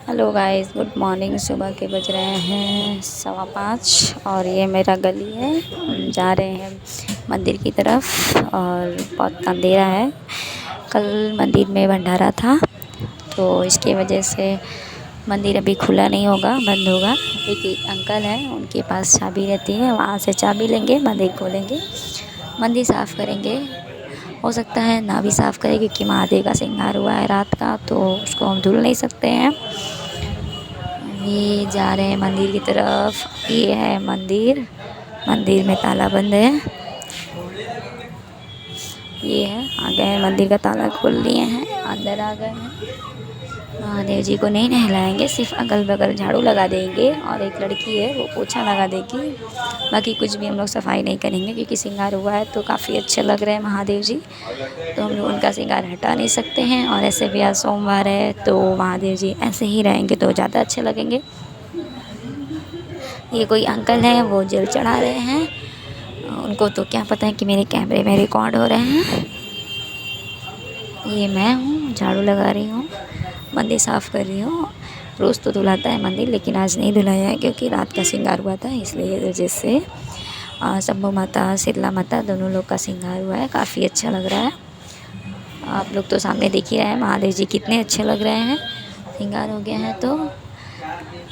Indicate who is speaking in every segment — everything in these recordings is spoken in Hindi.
Speaker 1: Hello guys, good morning. सुबह के बज रहे हैं 5:15 और ये मेरा गली है। हम जा रहे हैं मंदिर की तरफ और बहुत अंधेरा है। कल मंदिर में भंडारा था तो इसकी वजह से मंदिर अभी खुला नहीं होगा, बंद होगा। एक अंकल हैं, उनके पास चाबी रहती है, वहाँ से चाबी लेंगे, मंदिर खोलेंगे, मंदिर साफ़ करेंगे। हो सकता है ना भी साफ़ करें क्योंकि महादेव का श्रृंगार हुआ है रात का, तो उसको हम धुल नहीं सकते हैं। ये जा रहे हैं मंदिर की तरफ। ये है मंदिर, मंदिर में ताला बंद है। ये है, आ गए हैं, मंदिर का ताला खोल दिए हैं, अंदर आ गए हैं। महादेव जी को नहीं नहलाएंगे, सिर्फ अगल बगल झाड़ू लगा देंगे और एक लड़की है वो पोछा लगा देगी। बाकी कुछ भी हम लोग सफाई नहीं करेंगे क्योंकि श्रृंगार हुआ है तो काफ़ी अच्छे लग रहे हैं महादेव जी, तो हम लोग उनका श्रृंगार हटा नहीं सकते हैं। और ऐसे भी आज सोमवार है तो महादेव जी ऐसे ही रहेंगे तो ज़्यादा अच्छे लगेंगे। ये कोई अंकल हैं, वो जल चढ़ा रहे हैं। उनको तो क्या पता है कि मेरे कैमरे में रिकॉर्ड हो रहे हैं। ये मैं हूँ, झाड़ू लगा रही हूँ, मंदिर साफ़ कर रही हूँ। रोज़ तो धुलाता है मंदिर, लेकिन आज नहीं धुलाया है क्योंकि रात का श्रृंगार हुआ था, इसलिए वजह से शंभू माता, शीतला माता दोनों लोग का श्रृंगार हुआ है। काफ़ी अच्छा लग रहा है। आप लोग तो सामने देख ही रहे हैं महादेव जी कितने अच्छे लग रहे हैं। श्रृंगार हो गया है तो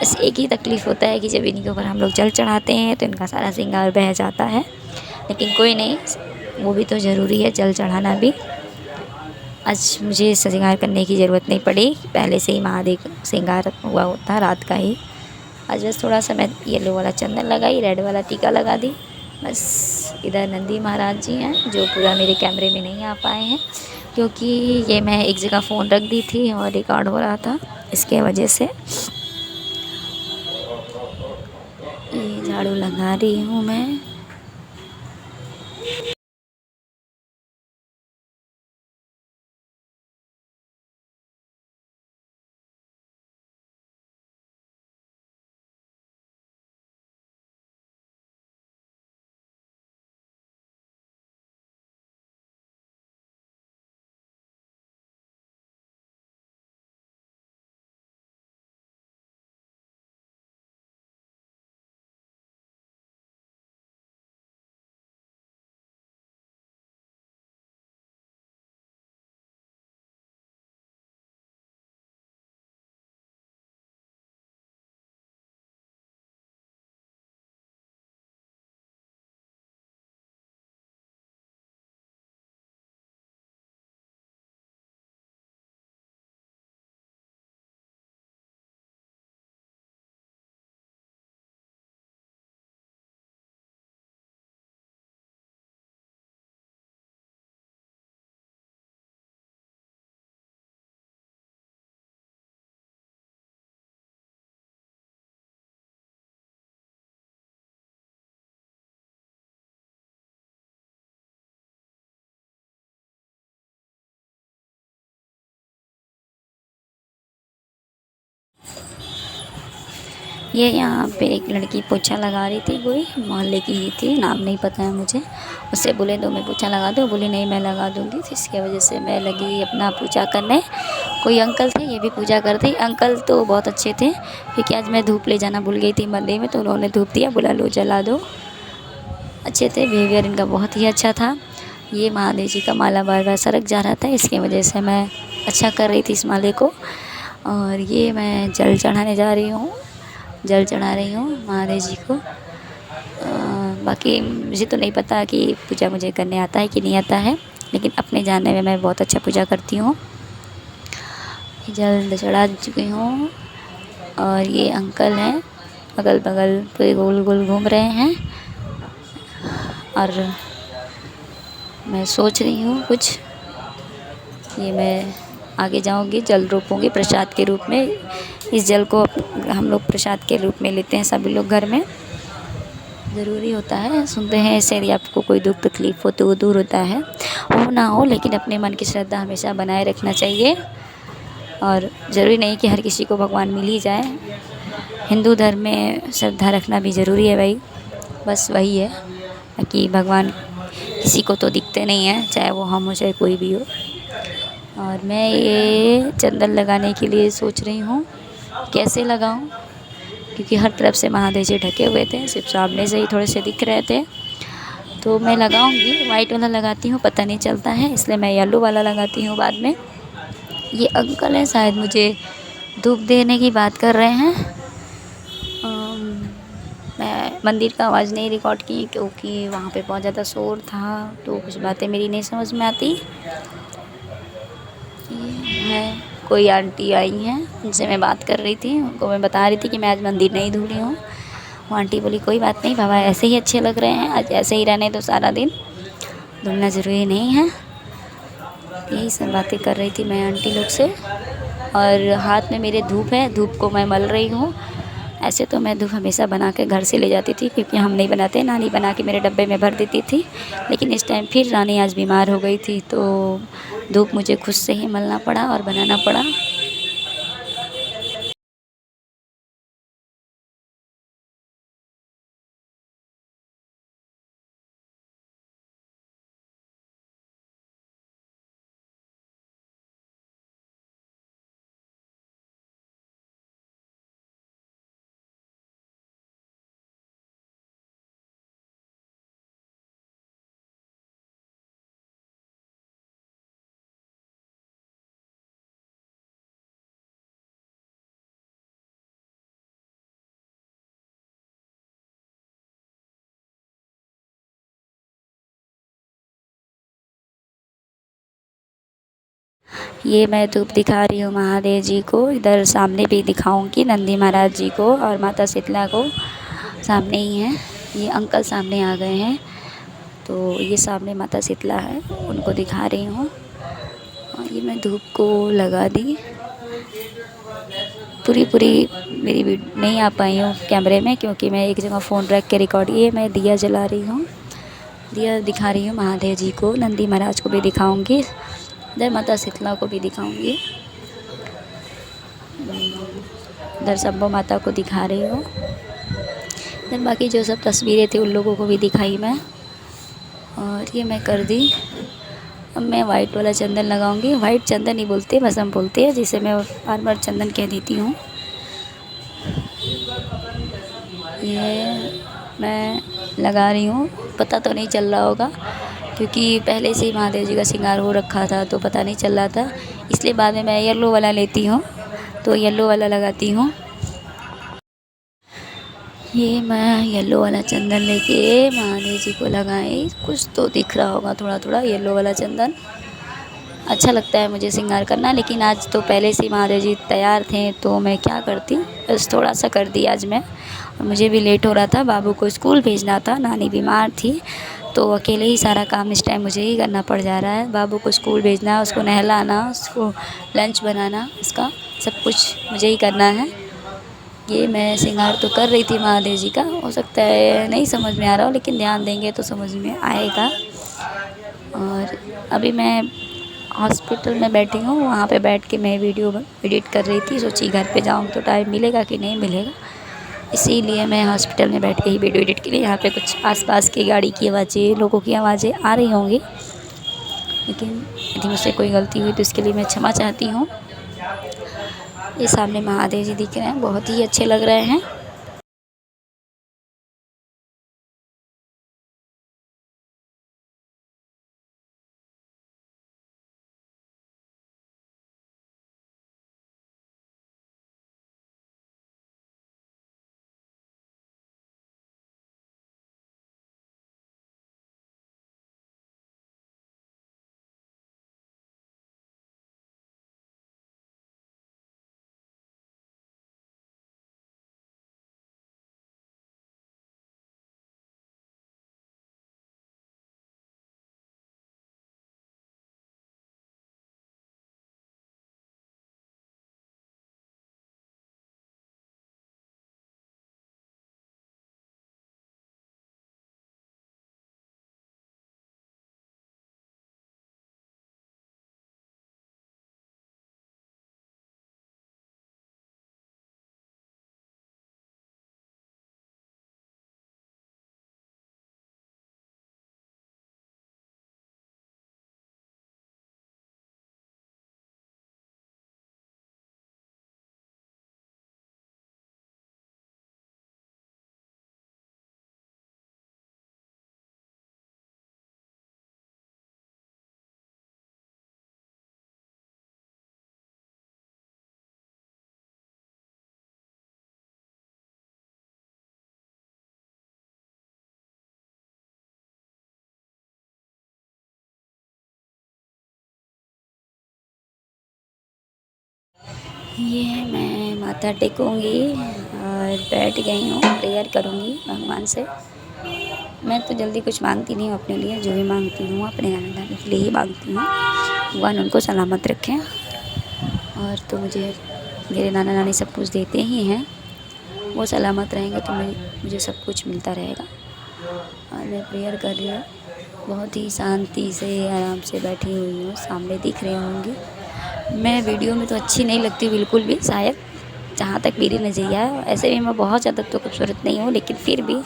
Speaker 1: बस एक ही तकलीफ़ होता है कि जब इनके ऊपर हम लोग जल चढ़ाते हैं तो इनका सारा श्रृंगार बह जाता है, लेकिन कोई नहीं, वो भी तो ज़रूरी है, जल चढ़ाना भी। आज मुझे श्रृंगार करने की ज़रूरत नहीं पड़ी, पहले से ही महादेव श्रृंगार हुआ होता रात का ही। आज बस थोड़ा सा मैं येलो वाला चंदन लगाई, रेड वाला टीका लगा दी बस। इधर नंदी महाराज जी हैं जो पूरा मेरे कैमरे में नहीं आ पाए हैं क्योंकि ये मैं एक जगह फ़ोन रख दी थी और रिकॉर्ड हो रहा था, इसके वजह से। ये झाड़ू लगा रही हूँ मैं। ये यहाँ पे एक लड़की पोछा लगा रही थी, कोई मोहल्ले की ही थी, नाम नहीं पता है मुझे। उससे बोले दो मैं पोछा लगा दूँ, बोली नहीं मैं लगा दूँगी। तो इसकी वजह से मैं लगी अपना पूजा करने। कोई अंकल थे, ये भी पूजा करते। अंकल तो बहुत अच्छे थे क्योंकि आज मैं धूप ले जाना भूल गई थी मंदिर में, तो उन्होंने धूप दिया, बोला लो जला दो। अच्छे थे, बिहेवियर इनका बहुत ही अच्छा था। ये महादेव जी का माला बार बार सरक जा रहा था, इसकी वजह से मैं अच्छा कर रही थी इस माले को। और ये मैं जल चढ़ाने जा रही हूँ, जल चढ़ा रही हूँ महादेव जी को। बाकी मुझे तो नहीं पता कि पूजा मुझे करने आता है कि नहीं आता है, लेकिन अपने जानने में मैं बहुत अच्छा पूजा करती हूँ। जल चढ़ा चुकी हूँ और ये अंकल हैं अगल बगल पूरे गोल गोल घूम रहे हैं। और मैं सोच रही हूँ कुछ, ये मैं आगे जाऊँगी, जल रोपूँगी प्रसाद के रूप में। इस जल को हम लोग प्रसाद के रूप में लेते हैं सभी लोग घर में, ज़रूरी होता है। सुनते हैं ऐसे यदि आपको कोई दुख तकलीफ़ हो तो वो दूर होता है, हो ना हो, लेकिन अपने मन की श्रद्धा हमेशा बनाए रखना चाहिए। और ज़रूरी नहीं कि हर किसी को भगवान मिल ही जाए। हिंदू धर्म में श्रद्धा रखना भी ज़रूरी है भाई, बस वही है कि भगवान किसी को तो दिखते नहीं हैं, चाहे वो हम हो चाहे कोई भी हो। और मैं ये चंदन लगाने के लिए सोच रही हूँ कैसे लगाऊं, क्योंकि हर तरफ से महादेव जी ढके हुए थे, सिर्फ सामने से ही थोड़े से दिख रहे थे। तो मैं लगाऊंगी, वाइट वाला लगाती हूँ, पता नहीं चलता है, इसलिए मैं येलो वाला लगाती हूँ बाद में। ये अंकल हैं, शायद मुझे धूप देने की बात कर रहे हैं। मैं मंदिर का आवाज़ नहीं रिकॉर्ड की क्योंकि वहाँ पे बहुत ज़्यादा शोर था, तो कुछ बातें मेरी नहीं समझ में आती। ये है, कोई आंटी आई हैं, उनसे मैं बात कर रही थी, उनको मैं बता रही थी कि मैं आज मंदिर नहीं धुली हूँ। वो आंटी बोली कोई बात नहीं बाबा, ऐसे ही अच्छे लग रहे हैं, आज ऐसे ही रहने दो सारा दिन, धुलना ज़रूरी नहीं है। यही सब बातें कर रही थी मैं आंटी लोग से। और हाथ में मेरे धूप है, धूप को मैं मल रही हूँ। ऐसे तो मैं धूप हमेशा बना के घर से ले जाती थी, क्योंकि हम नहीं बनाते, नानी बना के मेरे डब्बे में भर देती थी। लेकिन इस टाइम फिर रानी आज बीमार हो गई थी, तो धूप मुझे खुद से ही मलना पड़ा और बनाना पड़ा। ये मैं धूप दिखा रही हूँ महादेव जी को, इधर सामने भी दिखाऊंगी नंदी महाराज जी को और माता शीतला को, सामने ही हैं। ये अंकल सामने आ गए हैं, तो ये सामने माता शीतला है, उनको दिखा रही हूँ। और ये मैं धूप को लगा दी, पूरी पूरी मेरी नहीं आ पाई हूँ कैमरे में, क्योंकि मैं एक जगह फ़ोन रख के रिकॉर्ड, ये मैं दिया जला रही हूँ, दिया दिखा रही हूँ महादेव जी को, नंदी महाराज को भी दिखाऊंगी, इधर माता शीतला को भी दिखाऊंगी, इधर शंभू माता को दिखा रही हूँ, इधर बाकी जो सब तस्वीरें थी उन लोगों को भी दिखाई मैं। और ये मैं कर दी। अब मैं वाइट वाला चंदन लगाऊंगी, वाइट चंदन ही बोलते हैं, भस्म बोलते हैं, जिसे मैं बार बार चंदन कह देती हूँ। ये मैं लगा रही हूँ, पता तो नहीं चल रहा होगा, क्योंकि पहले से ही महादेव जी का श्रृंगार हो रखा था, तो पता नहीं चल रहा था, इसलिए बाद में मैं येलो वाला लेती हूँ, तो येलो वाला लगाती हूँ। ये मैं येलो वाला चंदन लेके महादेव जी को लगाई, कुछ तो दिख रहा होगा थोड़ा थोड़ा, येलो वाला चंदन अच्छा लगता है मुझे श्रृंगार करना। लेकिन आज तो पहले से ही महादेव जी तैयार थे, तो मैं क्या करती, बस थोड़ा सा कर दी आज मैं। और मुझे भी लेट हो रहा था, बाबू को स्कूल भेजना था, नानी बीमार थी, तो अकेले ही सारा काम इस टाइम मुझे ही करना पड़ जा रहा है। बाबू को स्कूल भेजना, उसको नहलाना, उसको लंच बनाना, उसका सब कुछ मुझे ही करना है। ये मैं श्रृंगार तो कर रही थी महादेव जी का, हो सकता है नहीं समझ में आ रहा हो, लेकिन ध्यान देंगे तो समझ में आएगा। और अभी मैं हॉस्पिटल में बैठी हूँ, वहाँ पे बैठ के मैं वीडियो एडिट कर रही थी, सोची घर पे जाऊँ तो टाइम मिलेगा कि नहीं मिलेगा, इसीलिए मैं हॉस्पिटल में बैठ के ही वीडियो एडिट के लिए। यहाँ पे कुछ आसपास की गाड़ी की आवाज़ें, लोगों की आवाज़ें आ रही होंगी, लेकिन यदि मुझसे कोई गलती हुई तो इसके लिए मैं क्षमा चाहती हूँ। ये सामने महादेव जी दिख रहे हैं, बहुत ही अच्छे लग रहे हैं। ये मैं माथा टेकूँगी और बैठ गई हूँ, प्रेयर करूँगी भगवान से। मैं तो जल्दी कुछ मांगती नहीं हूँ अपने लिए, जो भी मांगती हूँ अपने नाना नानी के लिए ही मांगती हूँ। भगवान उनको सलामत रखें। और तो मेरे नाना नानी सब कुछ देते ही हैं, वो सलामत रहेंगे तो मुझे सब कुछ मिलता रहेगा। और मैं प्रेयर कर रही हूँ, बहुत ही शांति से आराम से बैठी हुई हूँ, सामने दिख रही होंगी। मैं वीडियो में तो अच्छी नहीं लगती बिल्कुल भी, शायद जहाँ तक मेरी नज़रिया है। ऐसे भी मैं बहुत ज़्यादा तो खूबसूरत नहीं हूँ, लेकिन फिर भी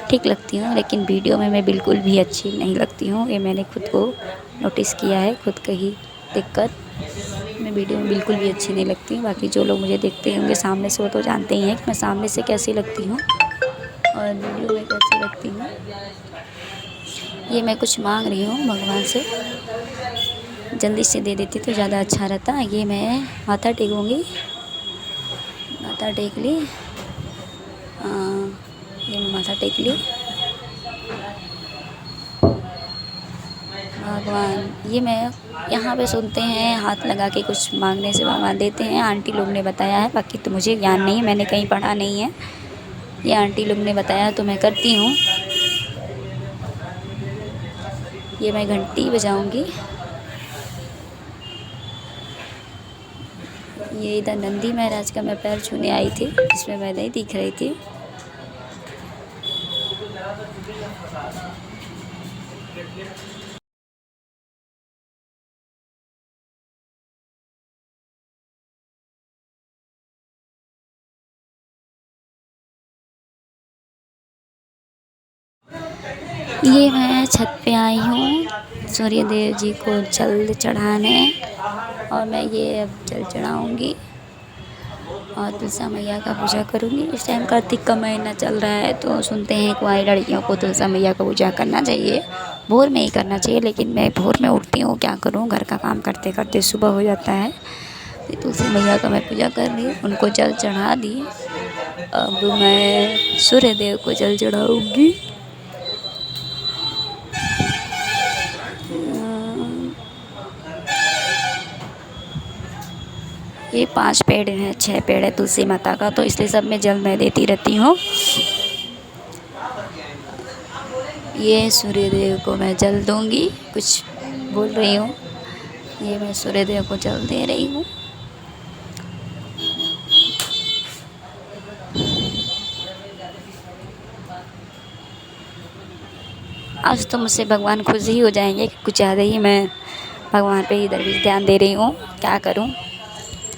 Speaker 1: ठीक लगती हूँ। लेकिन वीडियो में मैं बिल्कुल भी अच्छी नहीं लगती हूँ, ये मैंने खुद को नोटिस किया है, खुद का ही देखकर। मैं वीडियो में बिल्कुल भी अच्छी नहीं लगती हूँ। बाकी जो लोग मुझे देखते होंगे सामने से, वो तो जानते ही हैं कि मैं सामने से कैसी लगती हूँ और वीडियो में कैसी लगती हूँ। ये मैं कुछ मांग रही हूँ भगवान से, जल्दी से दे देती तो ज़्यादा अच्छा रहता। ये मैं माथा टेकूँगी, माथा टेक ली। ये मैं माथा टेक ली। भगवान, ये मैं यहाँ पे सुनते हैं हाथ लगा के कुछ मांगने से भगवान देते हैं, आंटी लोग ने बताया है। बाकी तो मुझे ज्ञान नहीं, मैंने कहीं पढ़ा नहीं है, ये आंटी लोग ने बताया तो मैं करती हूँ। ये मैं घंटी बजाऊंगी। ये इधर नंदी महाराज का मैं पैर छूने आई थी, जिसमें मैं नहीं दिख रही थी। ये मैं छत पे आई हूँ सूर्य देव जी को जल चढ़ाने, और मैं ये अब जल चढ़ाऊँगी और तुलसा मैया का पूजा करूँगी। इस टाइम कार्तिक का महीना चल रहा है, तो सुनते हैं कुंवारी लड़कियों को तुलसा मैया का पूजा करना चाहिए, भोर में ही करना चाहिए। लेकिन मैं भोर में उठती हूँ, क्या करूँ, घर का काम करते करते सुबह हो जाता है। तो तुलसी मैया का मैं पूजा कर ली, उनको जल चढ़ा दी। अब मैं सूर्य देव को जल चढ़ाऊँगी। ये 5 पेड़ हैं, 6 पेड़ है तुलसी माता का, तो इसलिए सब में जल मैं देती रहती हूँ। ये सूर्य देव को मैं जल दूँगी, कुछ बोल रही हूँ। ये मैं सूर्य देव को जल दे रही हूँ। आज तो मुझसे भगवान खुश ही हो जाएंगे कि कुछ ज़्यादा ही मैं भगवान पे इधर भी ध्यान दे रही हूँ। क्या करूँ,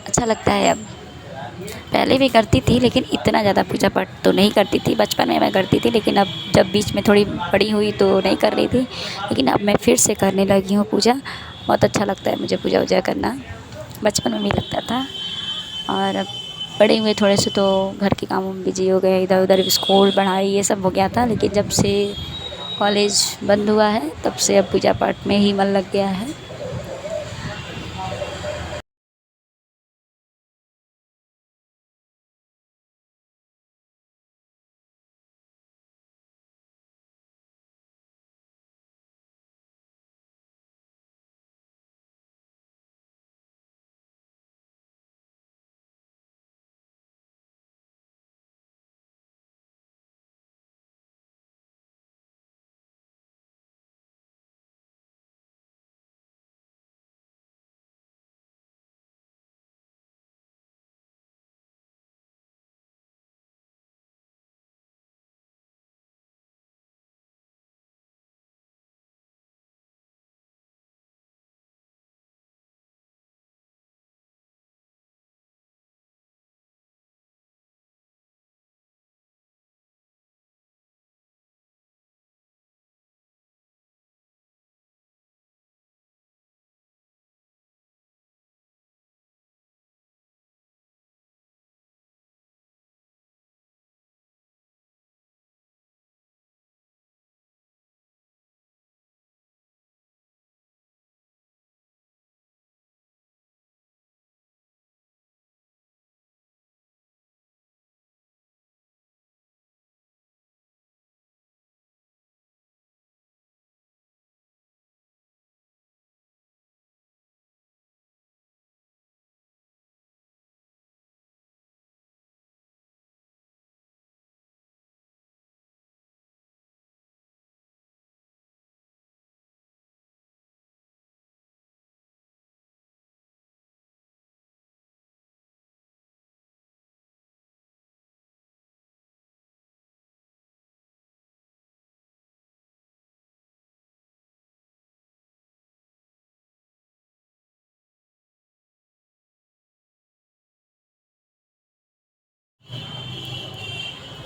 Speaker 1: अच्छा लगता है। अब पहले भी करती थी, लेकिन इतना ज़्यादा पूजा पाठ तो नहीं करती थी। बचपन में मैं करती थी, लेकिन अब जब बीच में थोड़ी बड़ी हुई तो नहीं कर रही थी। लेकिन अब मैं फिर से करने लगी हूँ पूजा। बहुत अच्छा लगता है मुझे पूजा वूजा करना, बचपन में भी लगता था। और अब बड़े हुए थोड़े से तो घर के कामों में बिजी हो गए, इधर उधर स्कूल पढ़ाई ये सब हो गया था। लेकिन जब से कॉलेज बंद हुआ है, तब से अब पूजा पाठ में ही मन लग गया है।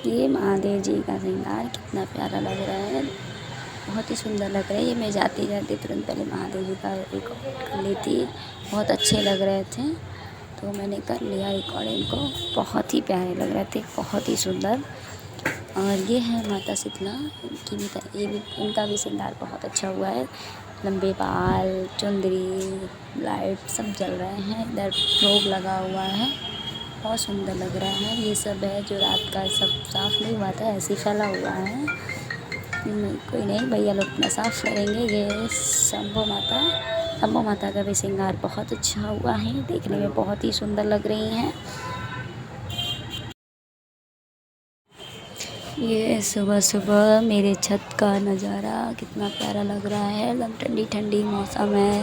Speaker 1: ये महादेव जी का श्रृंगार कितना प्यारा लग रहा है, बहुत ही सुंदर लग रहा है। ये मैं जाते जाते तुरंत पहले महादेव जी का रिकॉर्ड कर ली थी, बहुत अच्छे लग रहे थे तो मैंने कर लिया रिकॉर्ड इनको। बहुत ही प्यारे लग रहे थे, बहुत ही सुंदर। और ये है माता शीतला, ये भी इनका भी श्रृंगार बहुत अच्छा हुआ है। लंबे बाल, चुंदरी, लाइट सब जल रहे हैं, इधर भोग लगा हुआ है, बहुत सुंदर लग रहा है। ये सब है जो रात का सब साफ़ नहीं हुआ था, ऐसे ही फैला हुआ है। कोई नहीं, भैया लोग अपना साफ़ करेंगे। ये शंभू माता का भी श्रृंगार बहुत अच्छा हुआ है, देखने में बहुत ही सुंदर लग रही हैं। ये सुबह सुबह मेरे छत का नज़ारा कितना प्यारा लग रहा है। एकदम ठंडी ठंडी मौसम है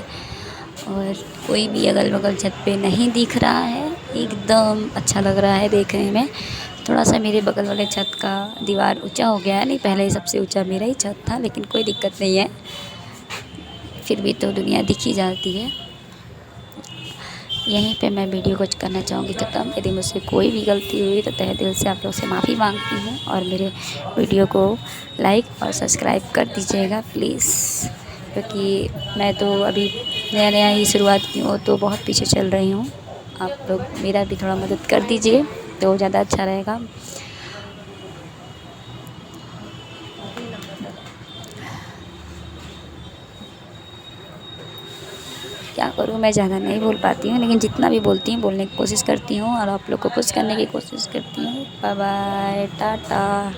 Speaker 1: और कोई भी अगल बगल छत पे नहीं दिख रहा है, एकदम अच्छा लग रहा है देखने में। थोड़ा सा मेरे बगल वाले छत का दीवार ऊंचा हो गया है, नहीं पहले सबसे ऊंचा मेरा ही छत था, लेकिन कोई दिक्कत नहीं है, फिर भी तो दुनिया दिखी जाती है। यहीं पे मैं वीडियो कुछ करना चाहूँगी ख़त्म। यदि मुझसे कोई भी गलती हुई तो तहे दिल से आप लोग से माफ़ी मांगती हूँ और मेरे वीडियो को लाइक और सब्सक्राइब कर दीजिएगा प्लीज़, क्योंकि मैं तो अभी नया नया ही शुरुआत की हूँ तो बहुत पीछे चल रही हूँ। आप लोग मेरा भी थोड़ा मदद कर दीजिए तो ज़्यादा अच्छा रहेगा। क्या करूँ, मैं ज़्यादा नहीं बोल पाती हूँ, लेकिन जितना भी बोलती हूँ बोलने की कोशिश करती हूँ और आप लोग को खुश करने की कोशिश करती हूँ। Bye bye, Tata.